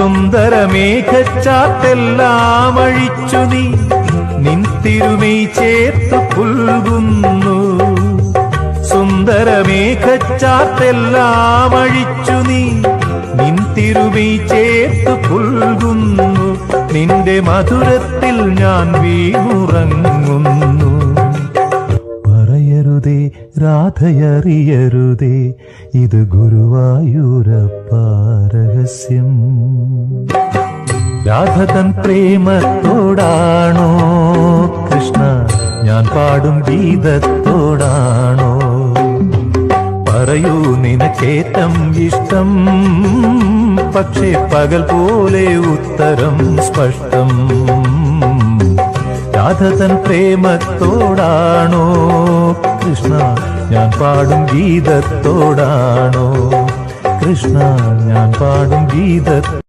സുന്ദരമേഘച്ചാത്തെല്ലാം അഴിച്ചു നീ നിൻ തിരുമൈ ചേർത്തു പുൽകുന്നു. സുന്ദരമേഘച്ചാത്തെല്ലാം അഴിച്ചു നീ നിൻ തിരുമൈ ചേർത്തു പുൽകുന്നു. നിന്റെ മധുരത്തിൽ ഞാൻ വീണുറങ്ങുന്നു. പറയരുതേ രാധയറിയരുതേ, ഇത് ഗുരുവായൂരപ്പ രഹസ്യം. രാധ തൻ പ്രേമത്തോടാണോ കൃഷ്ണ ഞാൻ പാടും ഗീതത്തോടാണോ? പറയൂ നിനക്കേറ്റം ഇഷ്ടം, പക്ഷേ പകൽ പോലെ ഉത്തരം സ്പഷ്ടം. രാധ തൻ പ്രേമത്തോടാണോ കൃഷ്ണ ഞാൻ പാടും ഗീതത്തോടാണോ? കൃഷ്ണ ഞാൻ പാടും ഗീതത്തോടാണോ?